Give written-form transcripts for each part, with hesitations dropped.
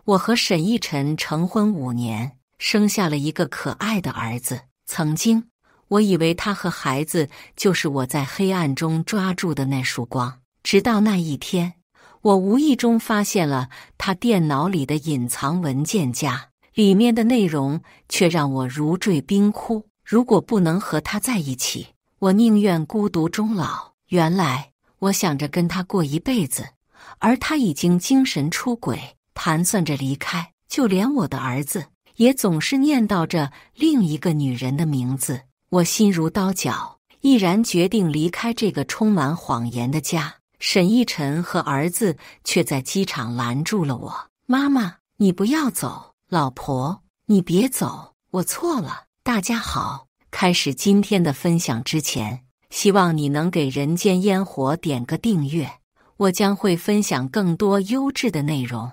我和沈奕晨成婚5年，生下了一个可爱的儿子。曾经，我以为他和孩子就是我在黑暗中抓住的那束光，直到那一天，我无意中发现了他电脑里的隐藏文件夹，里面的内容却让我如坠冰窟。如果不能和他在一起，我宁愿孤独终老。原来，我想着跟他过一辈子，而他已经精神出轨，盘算着离开。就连我的儿子也总是念叨着另一个女人的名字。我心如刀绞，毅然决定离开这个充满谎言的家。沈奕晨和儿子却在机场拦住了我。妈妈，你不要走。老婆，你别走，我错了。大家好，开始今天的分享之前，希望你能给人间烟火点个订阅，我将会分享更多优质的内容。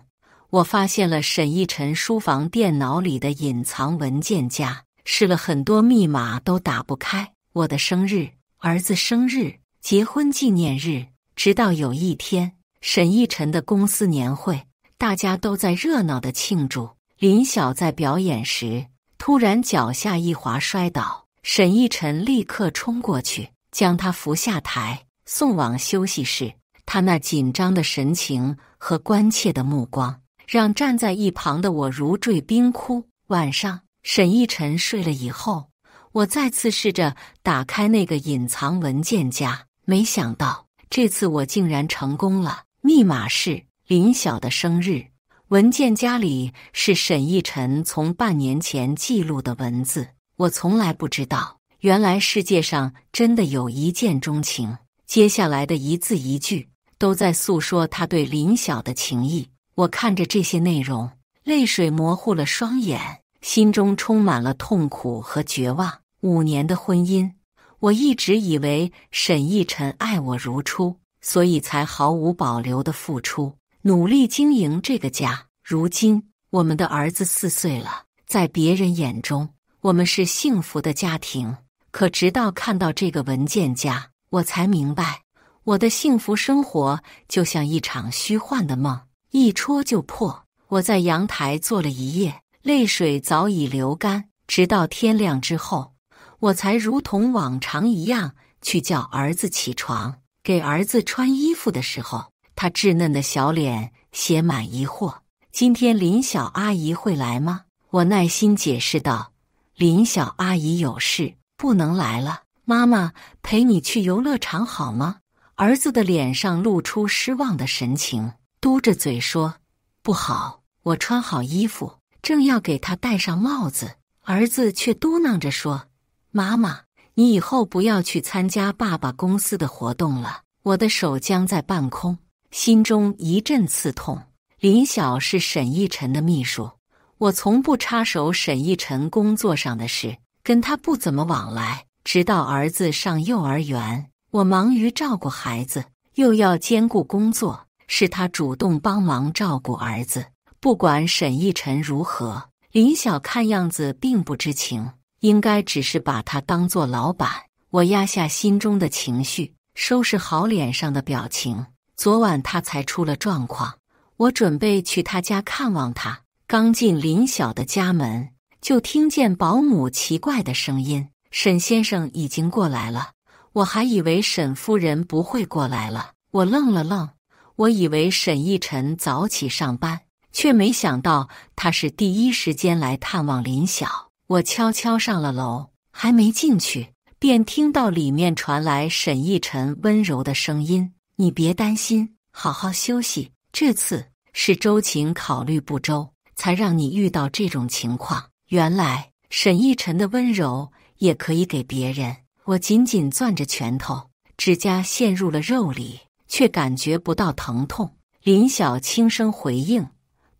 我发现了沈奕晨书房电脑里的隐藏文件夹，试了很多密码都打不开。我的生日、儿子生日、结婚纪念日，直到有一天，沈奕晨的公司年会，大家都在热闹地庆祝。林晓在表演时，突然脚下一滑摔倒，沈奕晨立刻冲过去，将他扶下台，送往休息室。他那紧张的神情和关切的目光，让站在一旁的我如坠冰窟。晚上，沈奕晨睡了以后，我再次试着打开那个隐藏文件夹，没想到这次我竟然成功了。密码是林晓的生日。文件夹里是沈奕晨从半年前记录的文字。我从来不知道，原来世界上真的有一见钟情。接下来的一字一句都在诉说他对林晓的情谊。我看着这些内容，泪水模糊了双眼，心中充满了痛苦和绝望。5年的婚姻，我一直以为沈奕晨爱我如初，所以才毫无保留地付出，努力经营这个家。如今，我们的儿子4岁了，在别人眼中，我们是幸福的家庭。可直到看到这个文件夹，我才明白，我的幸福生活就像一场虚幻的梦，一戳就破。我在阳台坐了一夜，泪水早已流干，直到天亮之后，我才如同往常一样去叫儿子起床。给儿子穿衣服的时候，他稚嫩的小脸写满疑惑。今天林晓阿姨会来吗？我耐心解释道，林晓阿姨有事，不能来了。妈妈，陪你去游乐场好吗？儿子的脸上露出失望的神情，嘟着嘴说，不好。我穿好衣服，正要给他戴上帽子，儿子却嘟囔着说，妈妈，你以后不要去参加爸爸公司的活动了。我的手僵在半空，心中一阵刺痛。林晓是沈奕晨的秘书，我从不插手沈奕晨工作上的事，跟他不怎么往来。直到儿子上幼儿园，我忙于照顾孩子，又要兼顾工作，是他主动帮忙照顾儿子。不管沈奕晨如何，林晓看样子并不知情，应该只是把他当作老板。我压下心中的情绪，收拾好脸上的表情。昨晚他才出了状况，我准备去他家看望他，刚进林晓的家门，就听见保姆奇怪的声音，沈先生已经过来了。我还以为沈夫人不会过来了。我愣了愣，我以为沈奕晨早起上班，却没想到他是第一时间来探望林晓。我悄悄上了楼，还没进去，便听到里面传来沈奕晨温柔的声音，你别担心，好好休息，这次是周晴考虑不周，才让你遇到这种情况。原来沈奕晨的温柔也可以给别人。我紧紧攥着拳头，指甲陷入了肉里，却感觉不到疼痛。林晓轻声回应，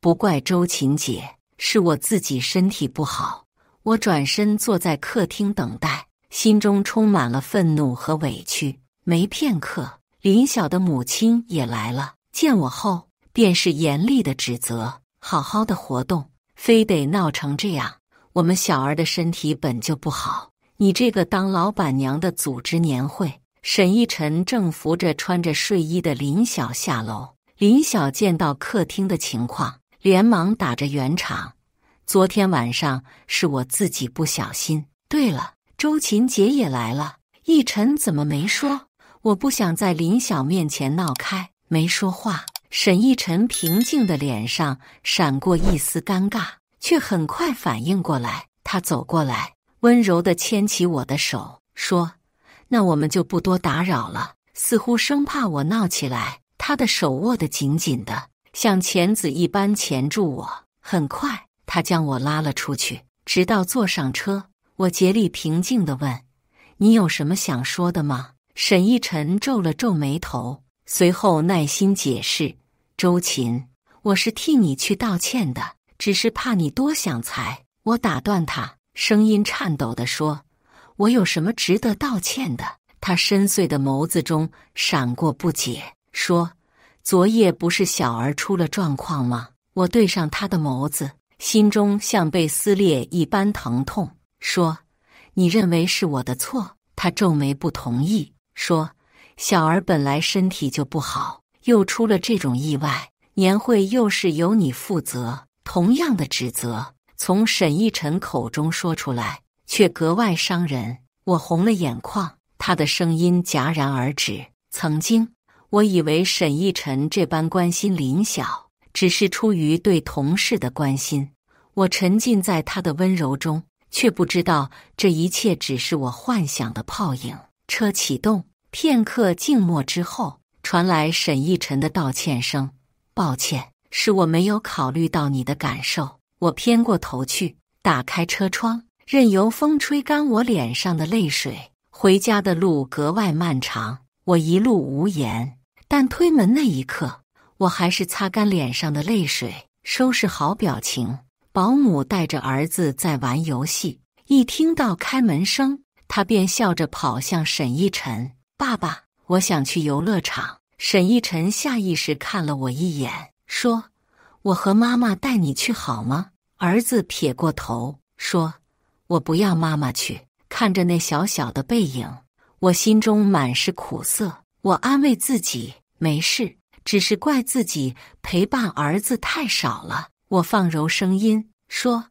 不怪周琴姐，是我自己身体不好。我转身坐在客厅等待，心中充满了愤怒和委屈。没片刻，林晓的母亲也来了，见我后便是严厉的指责，好好的活动，非得闹成这样。我们小儿的身体本就不好，你这个当老板娘的组织年会。沈奕晨正扶着穿着睡衣的林晓下楼，林晓见到客厅的情况，连忙打着圆场：“昨天晚上是我自己不小心。对了，周琴姐也来了，奕晨怎么没说？我不想在林晓面前闹开，没说话。”沈奕晨平静的脸上闪过一丝尴尬，却很快反应过来。他走过来，温柔地牵起我的手，说：“那我们就不多打扰了。”似乎生怕我闹起来，他的手握得紧紧的，像钳子一般钳住我。很快，他将我拉了出去，直到坐上车。我竭力平静地问：“你有什么想说的吗？”沈奕晨皱了皱眉头，随后耐心解释：“周琴，我是替你去道歉的，只是怕你多想才。”我打断他，声音颤抖地说：“我有什么值得道歉的？”他深邃的眸子中闪过不解，说：“昨夜不是小儿出了状况吗？”我对上他的眸子，心中像被撕裂一般疼痛，说：“你认为是我的错？”他皱眉不同意，说：“小儿本来身体就不好，又出了这种意外，年会又是由你负责。”同样的指责从沈奕晨口中说出来，却格外伤人。我红了眼眶，他的声音戛然而止：“曾经，我以为沈奕晨这般关心林晓，只是出于对同事的关心。我沉浸在他的温柔中，却不知道这一切只是我幻想的泡影。”车启动，片刻静默之后，传来沈奕晨的道歉声：“抱歉，是我没有考虑到你的感受。”我偏过头去，打开车窗，任由风吹干我脸上的泪水。回家的路格外漫长，我一路无言。但推门那一刻，我还是擦干脸上的泪水，收拾好表情。保姆带着儿子在玩游戏，一听到开门声，他便笑着跑向沈奕晨：“爸爸，我想去游乐场。”沈奕晨下意识看了我一眼，说：“我和妈妈带你去好吗？”儿子撇过头说：“我不要妈妈去。”看着那小小的背影，我心中满是苦涩。我安慰自己没事，只是怪自己陪伴儿子太少了。我放柔声音说：“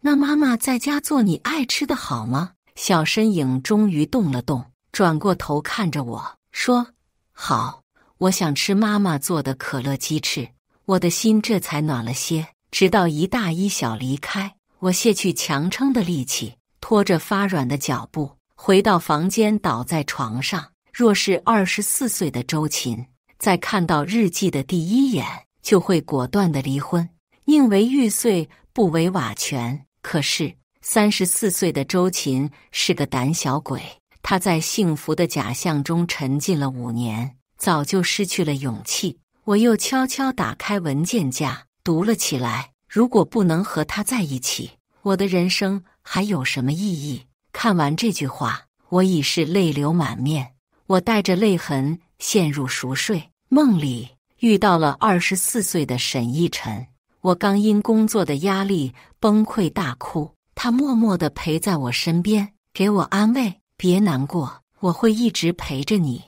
那妈妈在家做你爱吃的好吗？”小身影终于动了动，转过头看着我说：“好，我想吃妈妈做的可乐鸡翅。”我的心这才暖了些。直到一大一小离开，我卸去强撑的力气，拖着发软的脚步回到房间，倒在床上。若是24岁的周琴，在看到日记的第一眼，就会果断的离婚，宁为玉碎，不为瓦全。可是34岁的周琴是个胆小鬼，她在幸福的假象中沉浸了5年，早就失去了勇气。我又悄悄打开文件夹，读了起来。如果不能和他在一起，我的人生还有什么意义？看完这句话，我已是泪流满面。我带着泪痕陷入熟睡，梦里遇到了24岁的沈奕晨。我刚因工作的压力崩溃大哭，他默默地陪在我身边，给我安慰：“别难过，我会一直陪着你。”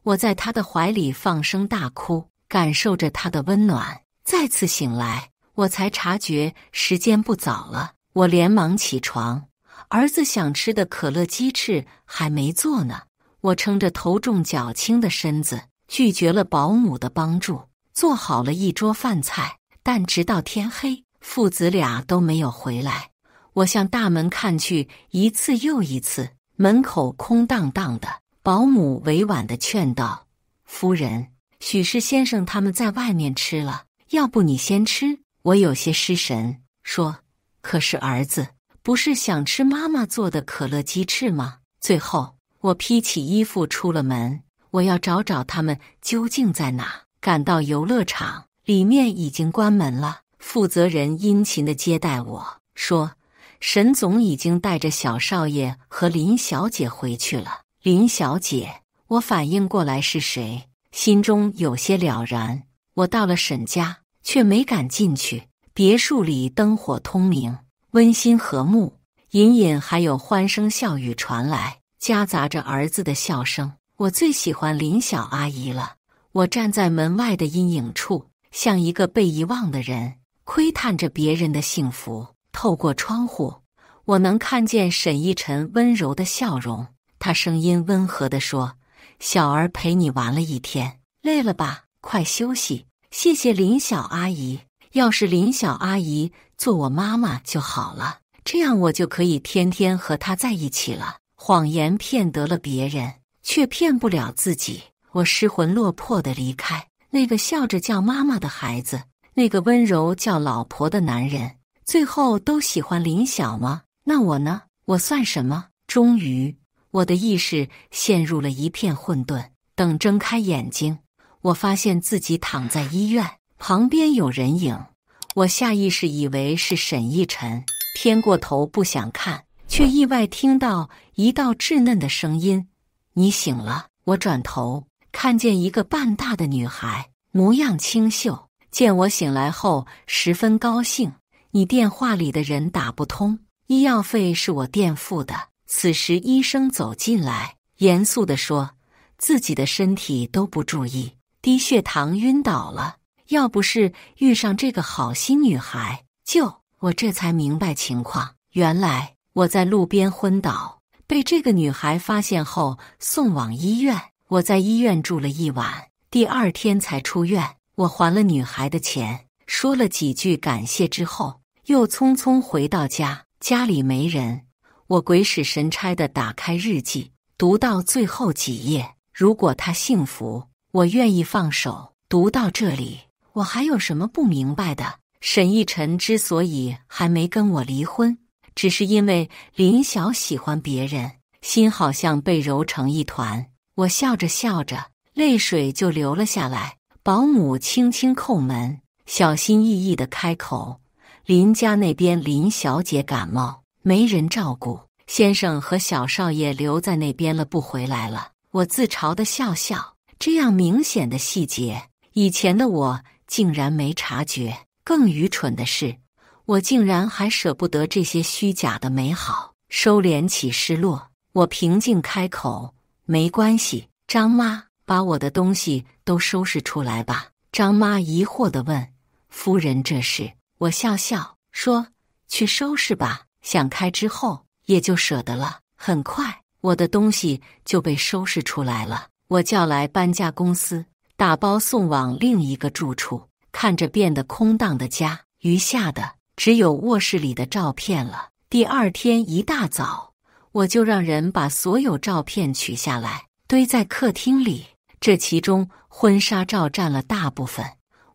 我在他的怀里放声大哭，感受着他的温暖。再次醒来，我才察觉时间不早了。我连忙起床，儿子想吃的可乐鸡翅还没做呢。我撑着头重脚轻的身子，拒绝了保姆的帮助，做好了一桌饭菜。但直到天黑，父子俩都没有回来。我向大门看去，一次又一次，门口空荡荡的。保姆委婉地劝道：“夫人，许氏先生他们在外面吃了，要不你先吃？”我有些失神，说：“可是儿子不是想吃妈妈做的可乐鸡翅吗？”最后，我披起衣服出了门，我要找找他们究竟在哪。赶到游乐场，里面已经关门了。负责人殷勤地接待我，说：“沈总已经带着小少爷和林小姐回去了。”林小姐，我反应过来是谁，心中有些了然。我到了沈家，却没敢进去。别墅里灯火通明，温馨和睦，隐隐还有欢声笑语传来，夹杂着儿子的笑声。我最喜欢林小阿姨了。我站在门外的阴影处，像一个被遗忘的人，窥探着别人的幸福。透过窗户，我能看见沈一晨温柔的笑容。他声音温和地说：“小儿陪你玩了一天，累了吧？快休息。谢谢林小阿姨。要是林小阿姨做我妈妈就好了，这样我就可以天天和她在一起了。”谎言骗得了别人，却骗不了自己。我失魂落魄地离开那个笑着叫妈妈的孩子，那个温柔叫老婆的男人，最后都喜欢林晓吗？那我呢？我算什么？终于，我的意识陷入了一片混沌。等睁开眼睛，我发现自己躺在医院，旁边有人影。我下意识以为是沈一晨，偏过头不想看，却意外听到一道稚嫩的声音：“你醒了。”我转头看见一个半大的女孩，模样清秀，见我醒来后十分高兴。你电话里的人打不通，医药费是我垫付的。此时医生走进来，严肃地说，自己的身体都不注意，低血糖晕倒了，要不是遇上这个好心女孩，我这才明白情况。原来我在路边昏倒，被这个女孩发现后送往医院。我在医院住了一晚，第二天才出院。我还了女孩的钱，说了几句感谢之后，又匆匆回到家。家里没人，我鬼使神差地打开日记，读到最后几页，如果他幸福，我愿意放手。读到这里，我还有什么不明白的？沈一晨之所以还没跟我离婚，只是因为林晓喜欢别人，心好像被揉成一团。我笑着笑着，泪水就流了下来。保姆轻轻叩门，小心翼翼地开口：“林家那边林小姐感冒，没人照顾，先生和小少爷留在那边了，不回来了。”我自嘲地笑笑，这样明显的细节，以前的我竟然没察觉。更愚蠢的是，我竟然还舍不得这些虚假的美好，收敛起失落。我平静开口：“没关系，张妈，把我的东西都收拾出来吧。”张妈疑惑地问：“夫人这是？”我笑笑说：“去收拾吧。”想开之后，也就舍得了。很快，我的东西就被收拾出来了。我叫来搬家公司，打包送往另一个住处。看着变得空荡的家，余下的只有卧室里的照片了。第二天一大早，我就让人把所有照片取下来，堆在客厅里。这其中婚纱照占了大部分。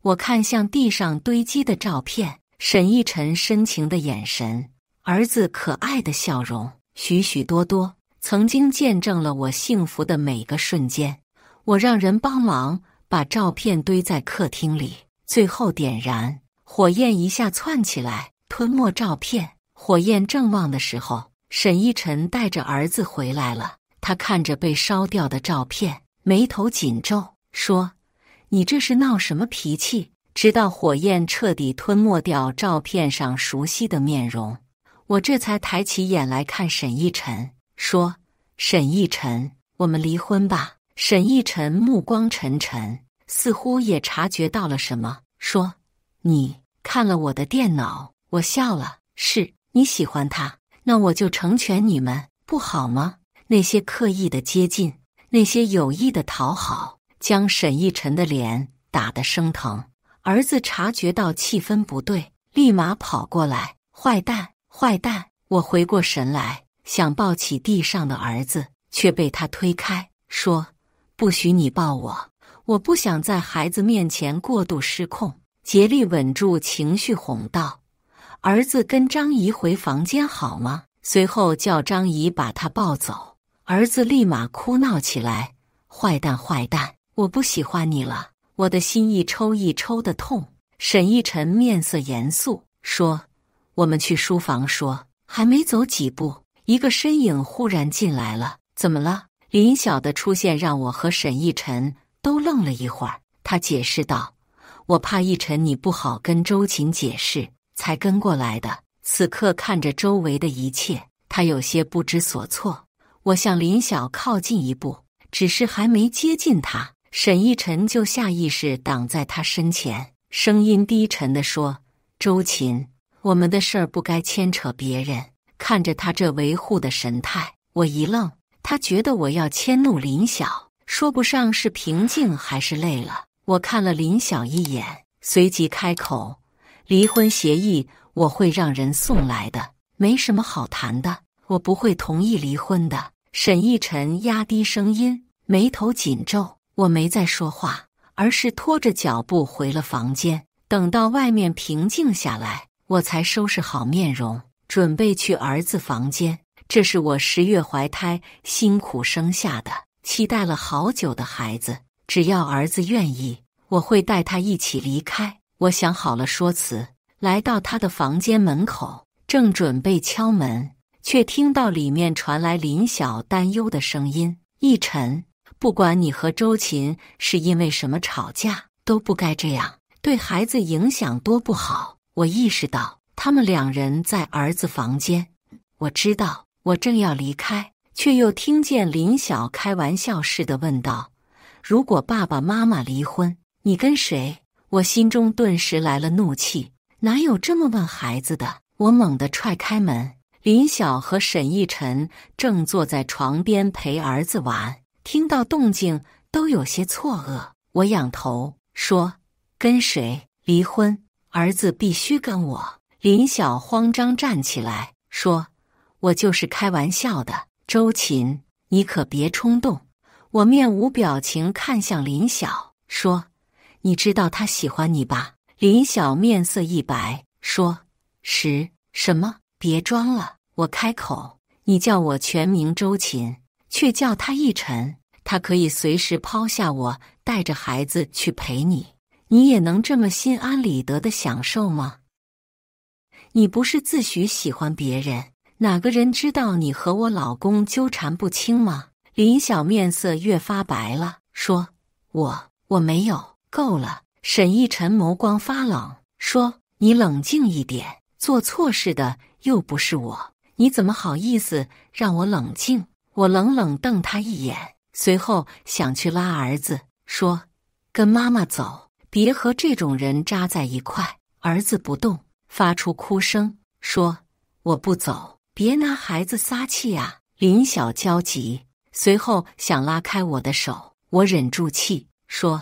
我看向地上堆积的照片，沈一晨深情的眼神，儿子可爱的笑容，许许多多曾经见证了我幸福的每个瞬间。我让人帮忙把照片堆在客厅里，最后点燃，火焰一下窜起来，吞没照片。火焰正旺的时候，沈一晨带着儿子回来了。他看着被烧掉的照片，眉头紧皱，说：“你这是闹什么脾气？”直到火焰彻底吞没掉照片上熟悉的面容，我这才抬起眼来看沈一晨，说：“沈一晨，我们离婚吧。”沈一晨目光沉沉，似乎也察觉到了什么，说：“你看了我的电脑？”我笑了：“是，你喜欢他，那我就成全你们，不好吗？”那些刻意的接近，那些有意的讨好，将沈一晨的脸打得生疼。儿子察觉到气氛不对，立马跑过来：“坏蛋，坏蛋！”我回过神来，想抱起地上的儿子，却被他推开，说：“不许你抱我！”我不想在孩子面前过度失控，竭力稳住情绪，哄道：“儿子跟张姨回房间好吗？”随后叫张姨把他抱走。儿子立马哭闹起来：“坏蛋，坏蛋！我不喜欢你了！”我的心一抽一抽的痛。沈一晨面色严肃说：“我们去书房说。”还没走几步，一个身影忽然进来了。“怎么了？”林晓的出现让我和沈一晨都愣了一会儿。他解释道：“我怕一晨你不好跟周琴解释，才跟过来的。”此刻看着周围的一切，他有些不知所措。我向林晓靠近一步，只是还没接近他，沈一晨就下意识挡在他身前，声音低沉地说：“周琴，我们的事儿不该牵扯别人。看着他这维护的神态，我一愣，他觉得我要迁怒林晓，说不上是平静还是累了。我看了林晓一眼，随即开口：离婚协议我会让人送来的，没什么好谈的，我不会同意离婚的。沈奕晨压低声音，眉头紧皱，我没再说话，而是拖着脚步回了房间。等到外面平静下来，我才收拾好面容，准备去儿子房间。这是我10月怀胎辛苦生下的，期待了好久的孩子，只要儿子愿意，我会带他一起离开。我想好了说辞，来到他的房间门口，正准备敲门，却听到里面传来林晓担忧的声音：奕晨，不管你和周琴是因为什么吵架，都不该这样，对孩子影响多不好。我意识到他们2人在儿子房间，我知道。我正要离开，却又听见林晓开玩笑似的问道：如果爸爸妈妈离婚，你跟谁？我心中顿时来了怒气，哪有这么问孩子的？我猛地踹开门，林晓和沈奕晨正坐在床边陪儿子玩，听到动静都有些错愕。我仰头说：跟谁？离婚？儿子必须跟我。林晓慌张站起来说：我就是开玩笑的，周琴，你可别冲动。我面无表情看向林晓，说：你知道他喜欢你吧？林晓面色一白，说：什么？别装了。我开口：你叫我全名周琴，却叫他奕晨，他可以随时抛下我，带着孩子去陪你，你也能这么心安理得的享受吗？你不是自诩喜欢别人，哪个人知道你和我老公纠缠不清吗？林晓面色越发白了，说：我没有。够了。沈奕晨眸光发冷，说：你冷静一点，做错事的又不是我，你怎么好意思让我冷静？我冷冷瞪他一眼，随后想去拉儿子，说：跟妈妈走，别和这种人扎在一块。儿子不动，发出哭声，说：我不走。别拿孩子撒气啊！林晓焦急，随后想拉开我的手，我忍住气说：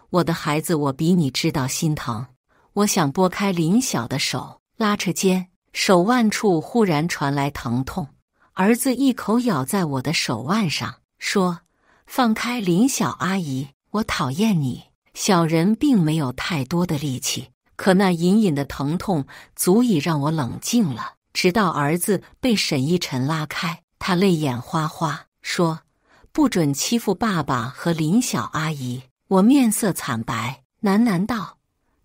我的孩子，我比你知道心疼。我想拨开林晓的手，拉扯间，手腕处忽然传来疼痛。儿子一口咬在我的手腕上，说：放开林晓阿姨，我讨厌你。小人并没有太多的力气，可那隐隐的疼痛足以让我冷静了。直到儿子被沈奕晨拉开，他泪眼花花，说：不准欺负爸爸和林晓阿姨。我面色惨白，喃喃道：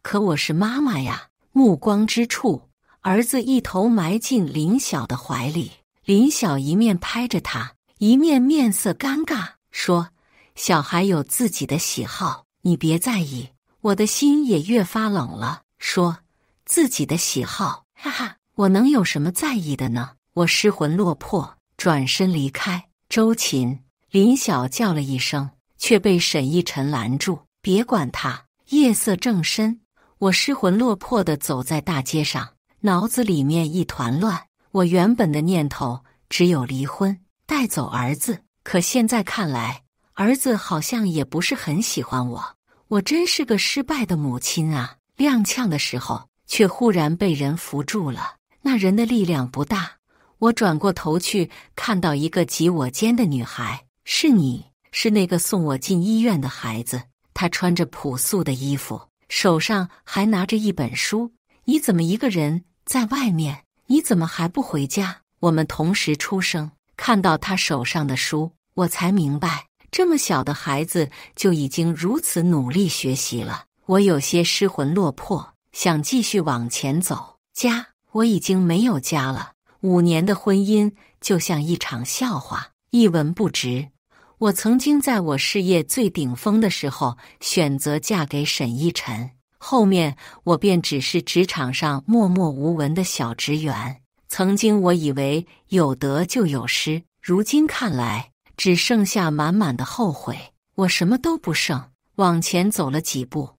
可我是妈妈呀。目光之处，儿子一头埋进林晓的怀里，林晓一面拍着他，一面面色尴尬，说：小孩有自己的喜好，你别在意。我的心也越发冷了，说：自己的喜好，哈哈，我能有什么在意的呢？我失魂落魄，转身离开。周琴，林晓叫了一声，却被沈奕晨拦住。别管他。夜色正深，我失魂落魄地走在大街上，脑子里面一团乱。我原本的念头只有离婚，带走儿子，可现在看来，儿子好像也不是很喜欢我。我真是个失败的母亲啊！踉跄的时候，却忽然被人扶住了。那人的力量不大，我转过头去，看到一个挤我肩的女孩。是你，是那个送我进医院的孩子。她穿着朴素的衣服，手上还拿着一本书。你怎么一个人在外面？你怎么还不回家？我们同时出生，看到她手上的书，我才明白，这么小的孩子就已经如此努力学习了。我有些失魂落魄，想继续往前走。家，我已经没有家了。5年的婚姻就像一场笑话，一文不值。我曾经在我事业最顶峰的时候选择嫁给沈奕晨，后面我便只是职场上默默无闻的小职员。曾经我以为有得就有失，如今看来只剩下满满的后悔。我什么都不剩，往前走了几步，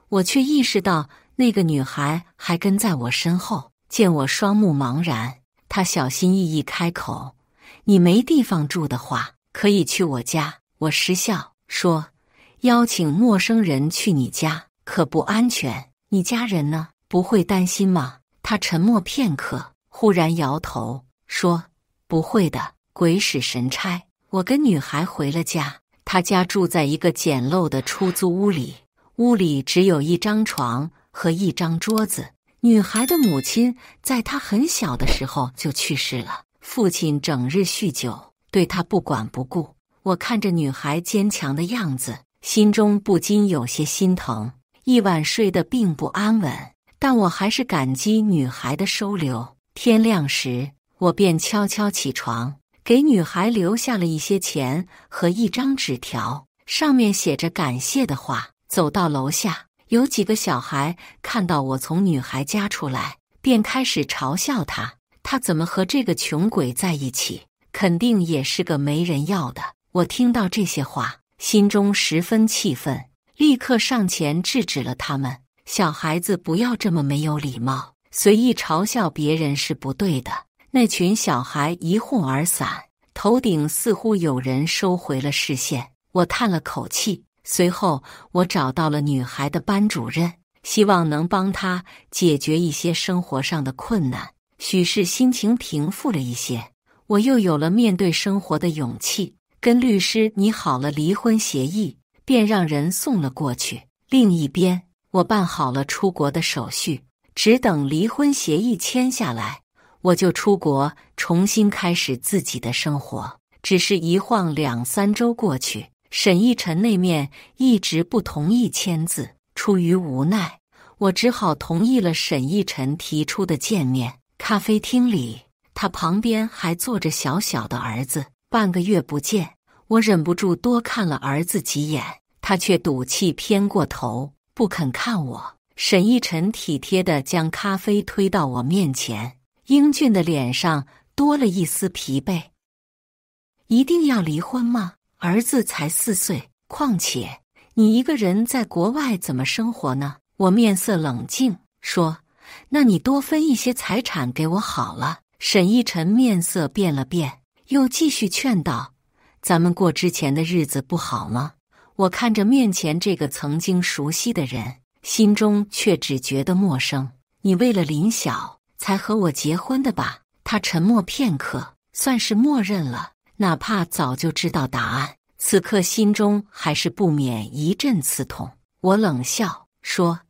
我却意识到那个女孩还跟在我身后，见我双目茫然，她小心翼翼开口：“你没地方住的话，可以去我家。”我失笑说：“邀请陌生人去你家可不安全，你家人呢？不会担心吗？”她沉默片刻，忽然摇头说：“不会的，鬼使神差。”我跟女孩回了家，她家住在一个简陋的出租屋里，屋里只有一张床和一张桌子。女孩的母亲在她很小的时候就去世了，父亲整日酗酒，对她不管不顾。我看着女孩坚强的样子，心中不禁有些心疼。一晚睡得并不安稳，但我还是感激女孩的收留。天亮时，我便悄悄起床，给女孩留下了一些钱和一张纸条，上面写着感谢的话。走到楼下，有几个小孩看到我从女孩家出来，便开始嘲笑她，她怎么和这个穷鬼在一起，肯定也是个没人要的。我听到这些话，心中十分气愤，立刻上前制止了他们。小孩子不要这么没有礼貌，随意嘲笑别人是不对的。那群小孩一哄而散，头顶似乎有人收回了视线。我叹了口气，随后我找到了女孩的班主任，希望能帮她解决一些生活上的困难。许是心情平复了一些，我又有了面对生活的勇气，跟律师拟好了离婚协议，便让人送了过去。另一边，我办好了出国的手续，只等离婚协议签下来，我就出国重新开始自己的生活。只是一晃2-3周过去，沈奕晨那面一直不同意签字，出于无奈，我只好同意了沈奕晨提出的见面。咖啡厅里，他旁边还坐着小小的儿子，半个月不见，我忍不住多看了儿子几眼，他却赌气偏过头，不肯看我。沈奕晨体贴地将咖啡推到我面前，英俊的脸上多了一丝疲惫。一定要离婚吗？儿子才4岁，况且你一个人在国外怎么生活呢？我面色冷静说：“那你多分一些财产给我好了。”沈奕晨面色变了变，又继续劝道：“咱们过之前的日子不好吗？”我看着面前这个曾经熟悉的人，心中却只觉得陌生。你为了林晓才和我结婚的吧？他沉默片刻，算是默认了，哪怕早就知道答案，此刻心中还是不免一阵刺痛。我冷笑说：“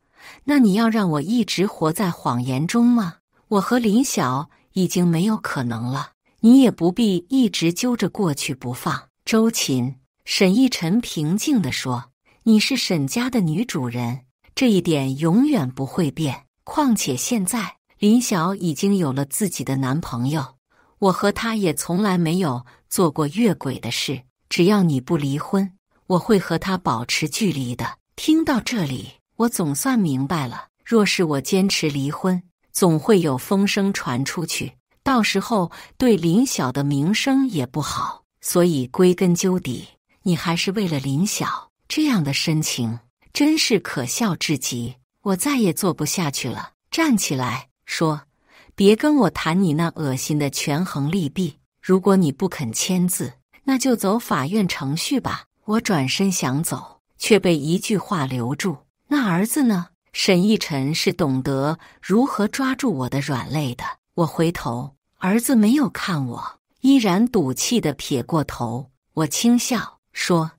那你要让我一直活在谎言中吗？我和林晓已经没有可能了，你也不必一直揪着过去不放。”周琴，沈奕晨平静地说：“你是沈家的女主人，这一点永远不会变。况且现在林晓已经有了自己的男朋友，我和他也从来没有做过越轨的事。只要你不离婚，我会和他保持距离的。”听到这里，我总算明白了，若是我坚持离婚，总会有风声传出去，到时候对林晓的名声也不好。所以归根究底，你还是为了林晓。这样的深情真是可笑至极。我再也做不下去了，站起来说：“别跟我谈你那恶心的权衡利弊，如果你不肯签字，那就走法院程序吧。”我转身想走，却被一句话留住：“那儿子呢？”沈奕晨是懂得如何抓住我的软肋的。我回头，儿子没有看我，依然赌气地撇过头。我轻笑说：“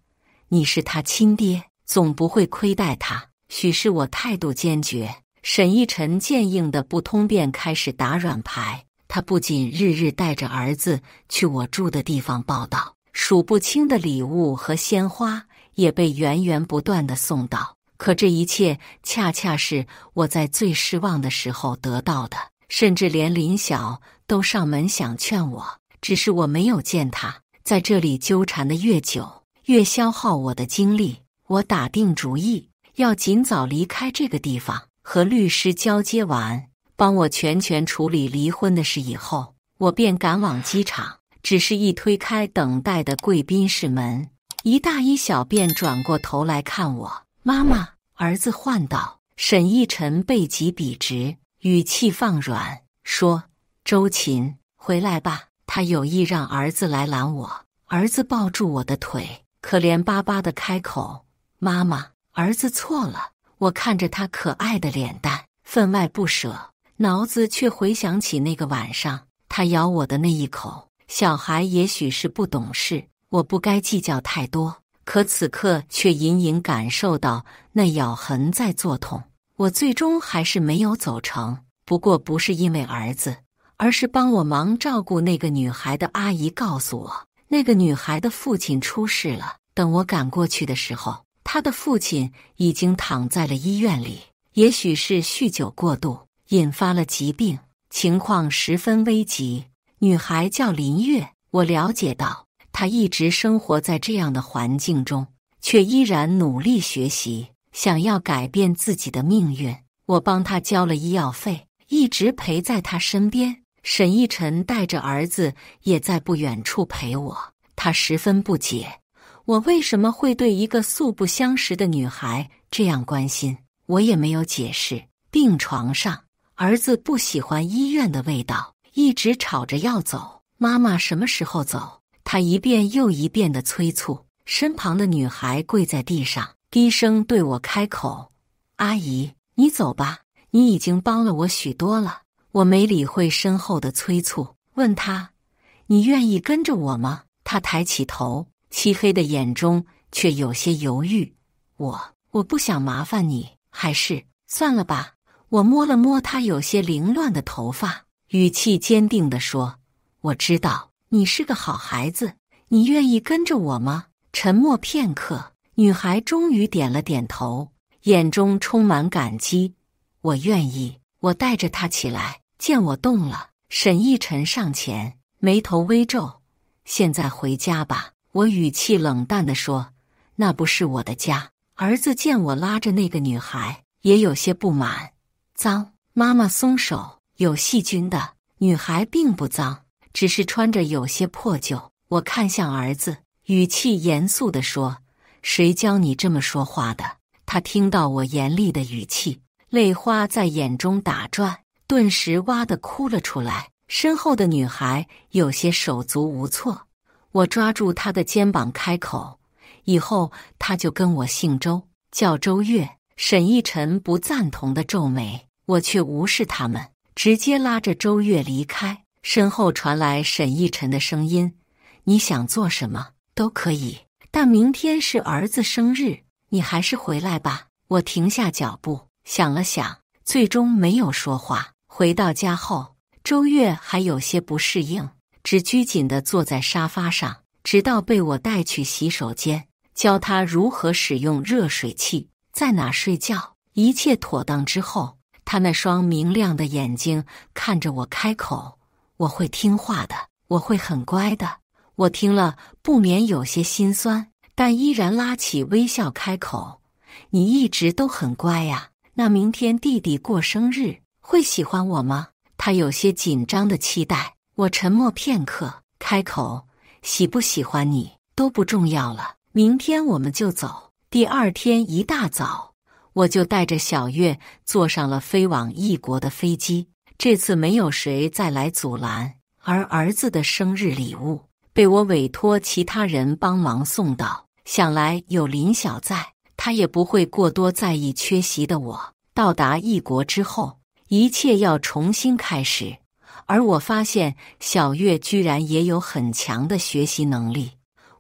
你是他亲爹，总不会亏待他。”许是我态度坚决，沈奕晨坚硬的不通便开始打软牌。他不仅日日带着儿子去我住的地方报道，数不清的礼物和鲜花也被源源不断地送到。可这一切恰恰是我在最失望的时候得到的，甚至连林晓都上门想劝我，只是我没有见他。在这里纠缠的越久，越消耗我的精力。我打定主意要尽早离开这个地方，和律师交接完，帮我全权处理离婚的事以后，我便赶往机场。只是一推开等待的贵宾室门，一大一小便转过头来看我。“妈妈！”儿子唤道。沈奕晨背脊笔直，语气放软，说：“周琴，回来吧。”他有意让儿子来拦我，儿子抱住我的腿，可怜巴巴地开口：“妈妈，儿子错了。”我看着他可爱的脸蛋，分外不舍，脑子却回想起那个晚上他咬我的那一口。小孩也许是不懂事，我不该计较太多，可此刻却隐隐感受到那咬痕在作痛。我最终还是没有走成，不过不是因为儿子，而是帮我忙照顾那个女孩的阿姨告诉我，那个女孩的父亲出事了。等我赶过去的时候，她的父亲已经躺在了医院里，也许是酗酒过度，引发了疾病，情况十分危急。女孩叫林月，我了解到她一直生活在这样的环境中，却依然努力学习，想要改变自己的命运。我帮她交了医药费，一直陪在她身边。沈奕晨带着儿子也在不远处陪我，他十分不解，我为什么会对一个素不相识的女孩这样关心。我也没有解释。病床上，儿子不喜欢医院的味道，一直吵着要走。妈妈什么时候走？他一遍又一遍地催促。身旁的女孩跪在地上，低声对我开口：“阿姨，你走吧，你已经帮了我许多了。”我没理会身后的催促，问他：“你愿意跟着我吗？”他抬起头，漆黑的眼中却有些犹豫。我不想麻烦你，还是算了吧。我摸了摸他有些凌乱的头发，语气坚定地说：“我知道你是个好孩子，你愿意跟着我吗？”沉默片刻，女孩终于点了点头，眼中充满感激。“我愿意。”我带着她起来，见我动了，沈奕晨上前，眉头微皱：“现在回家吧。”我语气冷淡地说：“那不是我的家。”儿子见我拉着那个女孩，也有些不满：“脏。”妈妈松手：“有细菌的。”女孩并不脏，只是穿着有些破旧。我看向儿子，语气严肃地说：“谁教你这么说话的？”他听到我严厉的语气，泪花在眼中打转，顿时哇地哭了出来。身后的女孩有些手足无措，我抓住她的肩膀开口：“以后她就跟我姓周，叫周月。”沈奕晨不赞同的皱眉，我却无视他们，直接拉着周月离开。身后传来沈奕晨的声音：“你想做什么都可以，但明天是儿子生日，你还是回来吧。”我停下脚步，想了想，最终没有说话。回到家后，周月还有些不适应，只拘谨地坐在沙发上，直到被我带去洗手间，教他如何使用热水器，在哪睡觉。一切妥当之后，他那双明亮的眼睛看着我开口：“我会听话的，我会很乖的。”我听了不免有些心酸，但依然拉起微笑开口：“你一直都很乖呀，那明天弟弟过生日，会喜欢我吗？”他有些紧张的期待。我沉默片刻，开口：“喜不喜欢你都不重要了，明天我们就走。”第二天一大早，我就带着小月坐上了飞往异国的飞机。这次没有谁再来阻拦，而儿子的生日礼物被我委托其他人帮忙送到。想来有林晓在，他也不会过多在意缺席的我。到达异国之后，一切要重新开始，而我发现小月居然也有很强的学习能力。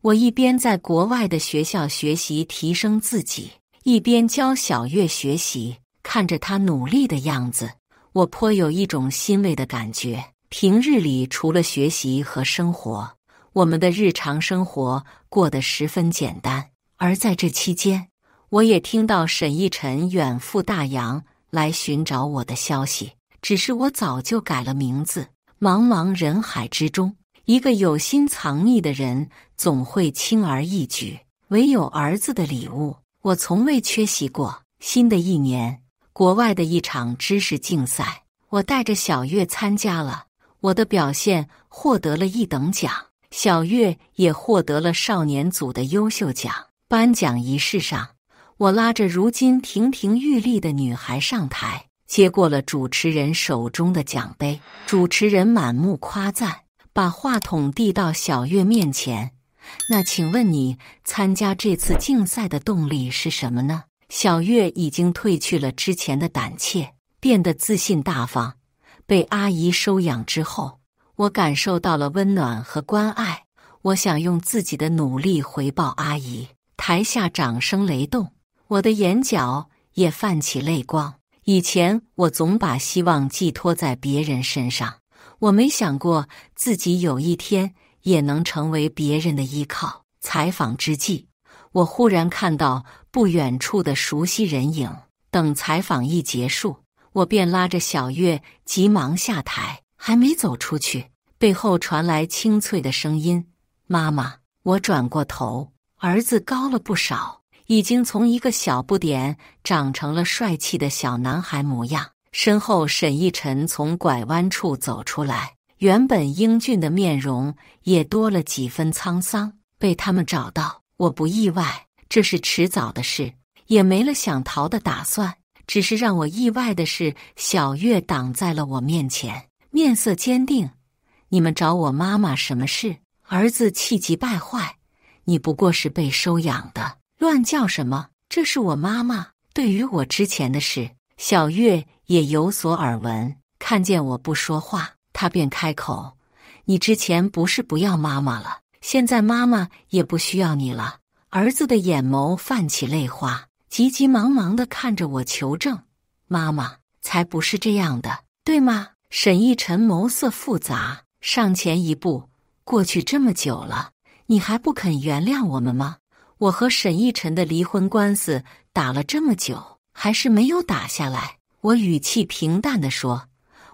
我一边在国外的学校学习提升自己，一边教小月学习。看着她努力的样子，我颇有一种欣慰的感觉。平日里除了学习和生活，我们的日常生活过得十分简单。而在这期间，我也听到沈奕晨远赴大洋来寻找我的消息，只是我早就改了名字。茫茫人海之中，一个有心藏匿的人总会轻而易举，唯有儿子的礼物，我从未缺席过。新的一年，国外的一场知识竞赛，我带着小月参加了。我的表现获得了1等奖，小月也获得了少年组的优秀奖。颁奖仪式上，我拉着如今亭亭玉立的女孩上台，接过了主持人手中的奖杯。主持人满目夸赞，把话筒递到小月面前。那请问你参加这次竞赛的动力是什么呢？小月已经褪去了之前的胆怯，变得自信大方。被阿姨收养之后，我感受到了温暖和关爱。我想用自己的努力回报阿姨。台下掌声雷动，我的眼角也泛起泪光。以前我总把希望寄托在别人身上，我没想过自己有一天也能成为别人的依靠。采访之际，我忽然看到不远处的熟悉人影。等采访一结束，我便拉着小月急忙下台。还没走出去，背后传来清脆的声音：妈妈。我转过头，儿子高了不少，已经从一个小不点长成了帅气的小男孩模样。身后沈奕晨从拐弯处走出来，原本英俊的面容也多了几分沧桑。被他们找到，我不意外，这是迟早的事，也没了想逃的打算。只是让我意外的是，小月挡在了我面前，面色坚定：你们找我妈妈什么事？儿子气急败坏：你不过是被收养的，乱叫什么？这是我妈妈。对于我之前的事，小月也有所耳闻，看见我不说话，她便开口：你之前不是不要妈妈了，现在妈妈也不需要你了。儿子的眼眸泛起泪花，急急忙忙地看着我求证：妈妈，才不是这样的，对吗？沈奕晨眸色复杂，上前一步：过去这么久了，你还不肯原谅我们吗？我和沈奕晨的离婚官司打了这么久，还是没有打下来。我语气平淡地说：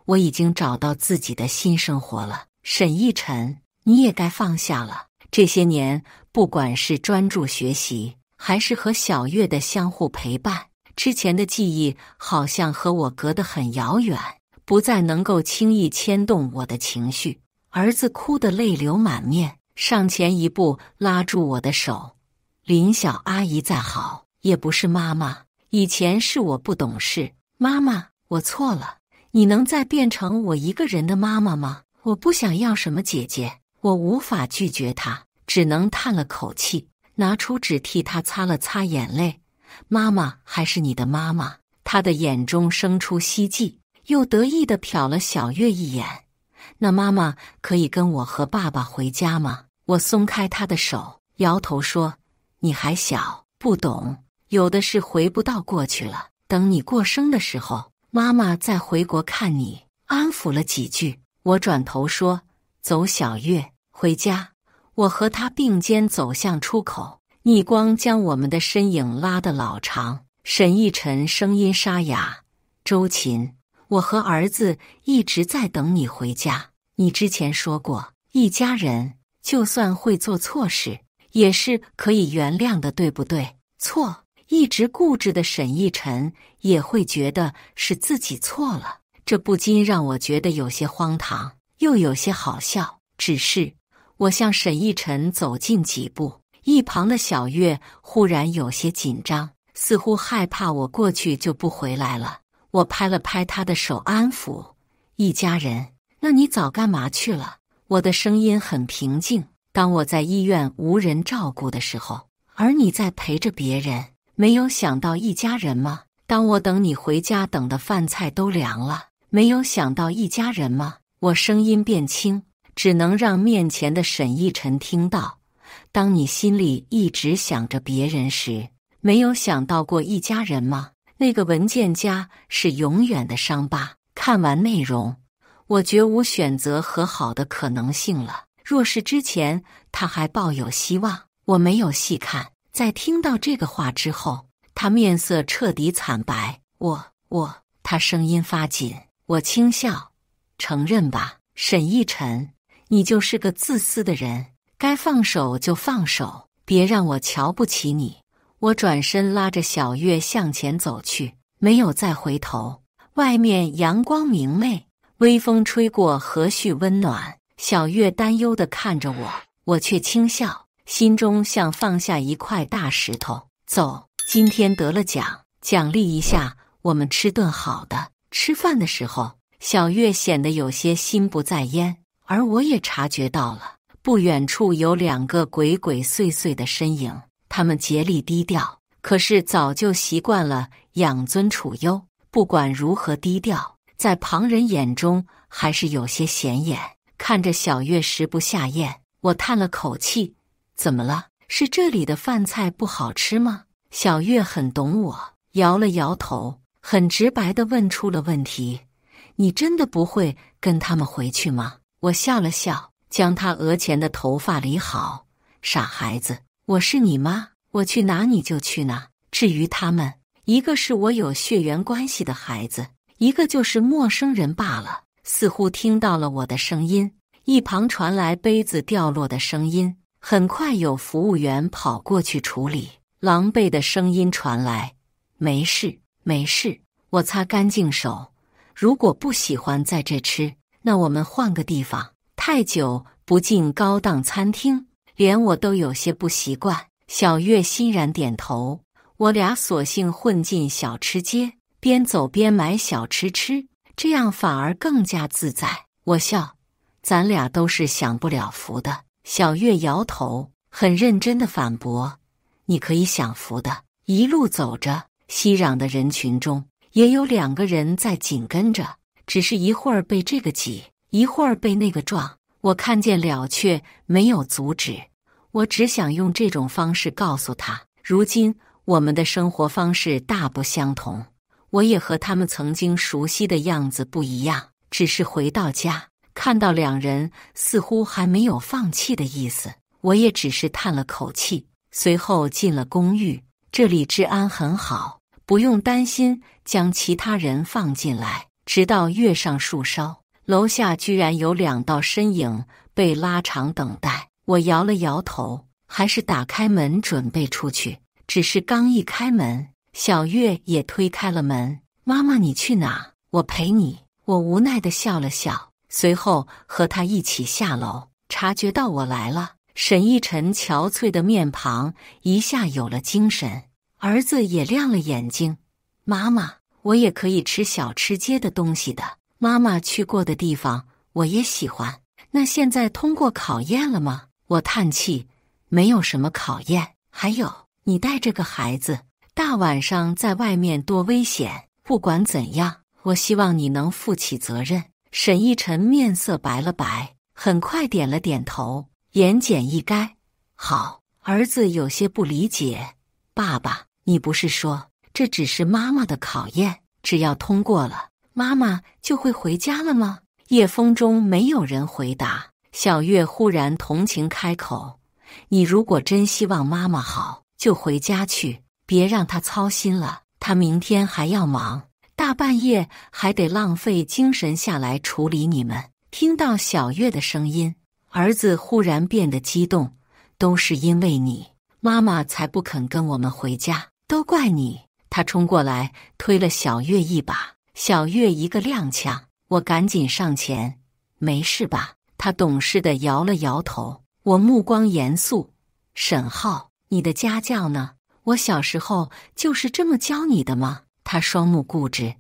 我已经找到自己的新生活了。沈奕晨，你也该放下了。这些年，不管是专注学习，还是和小月的相互陪伴，之前的记忆好像和我隔得很遥远，不再能够轻易牵动我的情绪。儿子哭得泪流满面，上前一步拉住我的手：林小阿姨再好，也不是妈妈。以前是我不懂事，妈妈，我错了。你能再变成我一个人的妈妈吗？我不想要什么姐姐。我无法拒绝她，只能叹了口气，拿出纸替她擦了擦眼泪。妈妈还是你的妈妈。她的眼中生出希冀，又得意地瞟了小月一眼。那妈妈可以跟我和爸爸回家吗？我松开她的手，摇头说：你还小，不懂，有的是回不到过去了。等你过生的时候，妈妈再回国看你。安抚了几句，我转头说：走，小月，回家。我和她并肩走向出口，逆光将我们的身影拉得老长。沈奕晨声音沙哑：周琴，我和儿子一直在等你回家。你之前说过，一家人就算会做错事，也是可以原谅的，对不对？错，一直固执的沈奕晨也会觉得是自己错了，这不禁让我觉得有些荒唐，又有些好笑。只是我向沈奕晨走近几步，一旁的小月忽然有些紧张，似乎害怕我过去就不回来了。我拍了拍她的手安抚：一家人，那你早干嘛去了？我的声音很平静。当我在医院无人照顾的时候，而你在陪着别人，没有想到一家人吗？当我等你回家，等的饭菜都凉了，没有想到一家人吗？我声音变轻，只能让面前的沈奕晨听到。当你心里一直想着别人时，没有想到过一家人吗？那个文件夹是永远的伤疤。看完内容，我绝无选择和好的可能性了。若是之前他还抱有希望，我没有细看。在听到这个话之后，他面色彻底惨白。他声音发紧。我轻笑：承认吧，沈奕晨，你就是个自私的人，该放手就放手，别让我瞧不起你。我转身拉着小月向前走去，没有再回头。外面阳光明媚，微风吹过，和煦温暖。小月担忧地看着我，我却轻笑，心中像放下一块大石头。走。今天得了奖，奖励一下，我们吃顿好的。”吃饭的时候，小月显得有些心不在焉，而我也察觉到了，不远处有2个鬼鬼祟祟的身影，他们竭力低调，可是早就习惯了养尊处优，不管如何低调，在旁人眼中还是有些显眼。看着小月食不下咽，我叹了口气：“怎么了？是这里的饭菜不好吃吗？”小月很懂我，摇了摇头，很直白地问出了问题：“你真的不会跟他们回去吗？”我笑了笑，将她额前的头发理好：“傻孩子，我是你妈，我去哪你就去哪。至于他们，一个是我有血缘关系的孩子，一个就是陌生人罢了。”似乎听到了我的声音，一旁传来杯子掉落的声音，很快有服务员跑过去处理。狼狈的声音传来：“没事，没事，我擦干净手。如果不喜欢在这吃，那我们换个地方。太久不进高档餐厅，连我都有些不习惯。”小月欣然点头。我俩索性混进小吃街，边走边买小吃吃，这样反而更加自在。我笑：“咱俩都是享不了福的。”小月摇头，很认真地反驳：“你可以享福的。”一路走着，熙攘的人群中也有2个人在紧跟着，只是一会儿被这个挤，一会儿被那个撞。我看见了，却没有阻止。我只想用这种方式告诉他，如今我们的生活方式大不相同，我也和他们曾经熟悉的样子不一样。只是回到家，看到2人似乎还没有放弃的意思，我也只是叹了口气。随后进了公寓，这里治安很好，不用担心将其他人放进来。直到跃上树梢，楼下居然有2道身影被拉长等待。我摇了摇头，还是打开门准备出去。只是刚一开门，小月也推开了门：“妈妈，你去哪？我陪你。”我无奈地笑了笑，随后和她一起下楼。察觉到我来了，沈奕晨憔悴的面庞一下有了精神，儿子也亮了眼睛：“妈妈，我也可以吃小吃街的东西的，妈妈去过的地方我也喜欢。那现在通过考验了吗？”我叹气：“没有什么考验。还有，你带着个孩子，大晚上在外面多危险。不管怎样，我希望你能负起责任。”沈奕晨面色白了白，很快点了点头，言简意赅：“好。”儿子有些不理解：“爸爸，你不是说这只是妈妈的考验，只要通过了，妈妈就会回家了吗？”夜风中没有人回答。小月忽然同情开口：“你如果真希望妈妈好，就回家去，别让她操心了。她明天还要忙，大半夜还得浪费精神下来处理你们。”听到小月的声音，儿子忽然变得激动：“都是因为你，妈妈才不肯跟我们回家，都怪你！”他冲过来推了小月一把，小月一个踉跄，我赶紧上前：“没事吧？”他懂事地摇了摇头。我目光严肃：“沈浩，你的家教呢？我小时候就是这么教你的吗？”他双目固执：“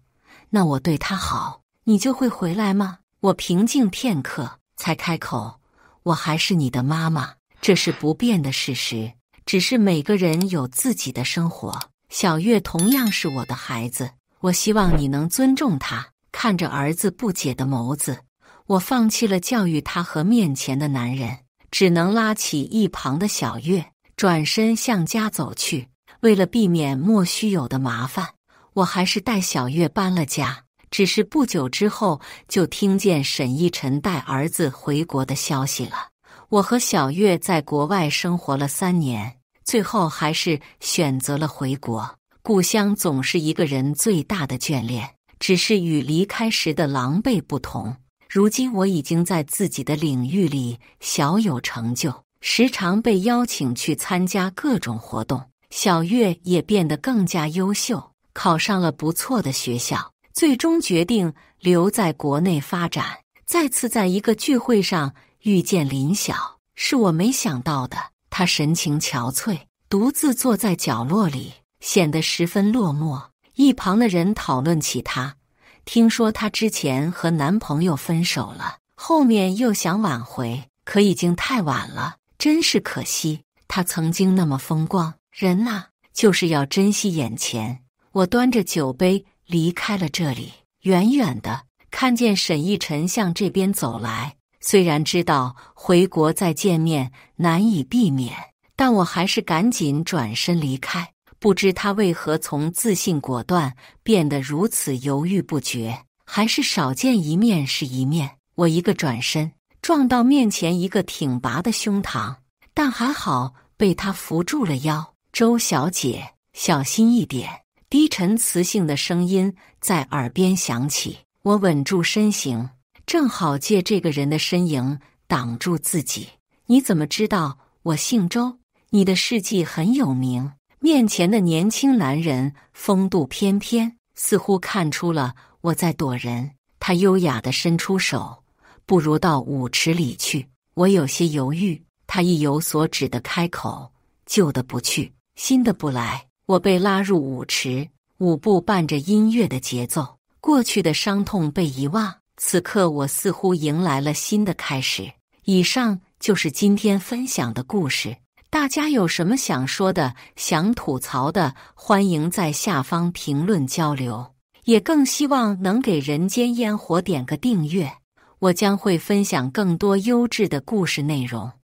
那我对他好，你就会回来吗？”我平静片刻，才开口：“我还是你的妈妈，这是不变的事实。只是每个人有自己的生活，小月同样是我的孩子，我希望你能尊重她。”看着儿子不解的眸子，我放弃了教育他和面前的男人，只能拉起一旁的小月，转身向家走去。为了避免莫须有的麻烦，我还是带小月搬了家。只是不久之后，就听见沈奕晨带儿子回国的消息了。我和小月在国外生活了3年，最后还是选择了回国。故乡总是一个人最大的眷恋，只是与离开时的狼狈不同。如今我已经在自己的领域里小有成就，时常被邀请去参加各种活动。小月也变得更加优秀，考上了不错的学校，最终决定留在国内发展。再次在一个聚会上遇见林晓，是我没想到的。她神情憔悴，独自坐在角落里，显得十分落寞。一旁的人讨论起她，听说她之前和男朋友分手了，后面又想挽回，可已经太晚了，真是可惜。她曾经那么风光，人呐，就是要珍惜眼前。我端着酒杯离开了这里，远远的看见沈逸晨向这边走来，虽然知道回国再见面难以避免，但我还是赶紧转身离开。不知他为何从自信果断变得如此犹豫不决，还是少见一面是一面。我一个转身，撞到面前一个挺拔的胸膛，但还好被他扶住了腰。周小姐，小心一点。低沉磁性的声音在耳边响起。我稳住身形，正好借这个人的身影挡住自己。你怎么知道我姓周？你的事迹很有名。面前的年轻男人风度翩翩，似乎看出了我在躲人。他优雅地伸出手，不如到舞池里去。我有些犹豫，他意有所指地开口：旧的不去，新的不来。我被拉入舞池，舞步伴着音乐的节奏，过去的伤痛被遗忘。此刻我似乎迎来了新的开始。以上就是今天分享的故事。大家有什么想说的、想吐槽的，欢迎在下方评论交流。也更希望能给人间烟火点个订阅，我将会分享更多优质的故事内容。